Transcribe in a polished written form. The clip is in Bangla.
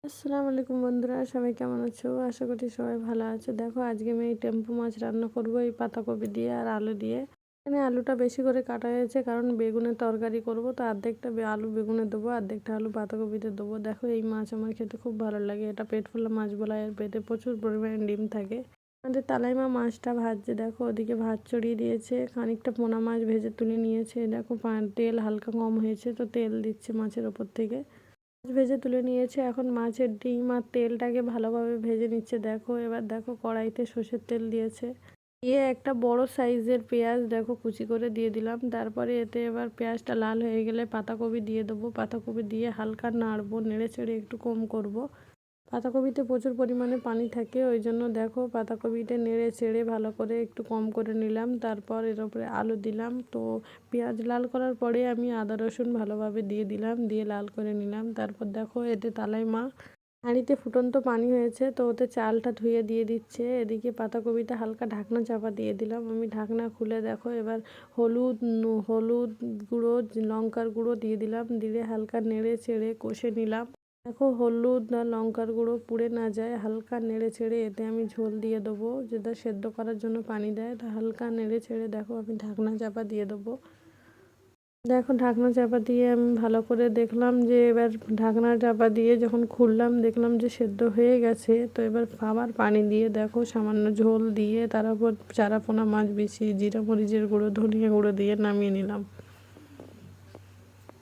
আসসালামু আলাইকুম বন্ধুরা, সবাই কেমন আছো? আশা করি সবাই ভালো আছো। দেখো আজকে আমি এই টেম্পু মাছ রান্না করব এই পাতাকপি দিয়ে আর আলু দিয়ে। এখানে আলুটা বেশি করে কাটা হয়েছে কারণ বেগুনের তরকারি করব, তো অর্ধেকটা আলু বেগুনে দেবো, অর্ধেকটা আলু পাতাকপিতে দেবো। দেখো এই মাছ আমার খেতে খুব ভালো লাগে, এটা পেট ফুলা মাছ বলা হয়, এর পেটে প্রচুর পরিমাণে ডিম থাকে। আমাদের তালাইমা মাছটা ভাজছে, দেখো ওদিকে ভাত চড়িয়ে দিয়েছে, খানিকটা পোনা মাছ ভেজে তুলে নিয়েছে। দেখো তেল হালকা কম হয়েছে, তো তেল দিচ্ছে মাছের ওপর থেকে। মাছ ভেজে তুলে নিয়েছে, এখন মাছের ডিম আর তেলটাকে ভালোভাবে ভেজে নিচ্ছে। দেখো এবার দেখো কড়াইতে সর্ষের তেল দিয়েছে, দিয়ে একটা বড় সাইজের পেঁয়াজ দেখো কুচি করে দিয়ে দিলাম। তারপরে এতে এবার পেঁয়াজটা লাল হয়ে গেলে পাতাকপি দিয়ে দেবো, পাতাকপি দিয়ে হালকা নাড়বো, নেড়ে চেড়ে একটু কম করব। পাতাকপিতে প্রচুর পরিমাণে পানি থাকে, ওই জন্য দেখো পাতাকপিটা নেড়ে চেড়ে ভালো করে একটু কম করে নিলাম। তারপর এর উপরে আলু দিলাম, তো পেঁয়াজ লাল করার পরে আমি আদা রসুন ভালোভাবে দিয়ে দিলাম, দিয়ে লাল করে নিলাম। তারপর দেখো এতে তালাই মা হাঁড়িতে ফুটন্ত পানি হয়েছে, তো ওতে চালটা ধুয়ে দিয়ে দিচ্ছে। এদিকে পাতাকপিটা হালকা ঢাকনা চাপা দিয়ে দিলাম, আমি ঢাকনা খুলে দেখো এবার হলুদ গুঁড়ো, লঙ্কার গুঁড়ো দিয়ে দিলাম, দিয়ে হালকা নেড়ে চেড়ে কষে নিলাম। দেখো হলুদ আর লঙ্কার গুঁড়ো পুড়ে না যায়, হালকা নেড়ে চেড়ে এতে আমি ঝোল দিয়ে দেবো, যেটা সেদ্ধ করার জন্য পানি দেয়। তো হালকা নেড়ে চেড়ে দেখো আমি ঢাকনা চাপা দিয়ে দেবো। দেখো ঢাকনা চাপা দিয়ে আমি ভালো করে দেখলাম যে এবার ঢাকনা চাপা দিয়ে যখন খুললাম দেখলাম যে সেদ্ধ হয়ে গেছে। তো এবার আবার পানি দিয়ে দেখো সামান্য ঝোল দিয়ে তার উপর চারাপোনা মাছ বেশি জিরা মরিচের গুঁড়ো ধনিয়া গুঁড়ো দিয়ে নামিয়ে নিলাম।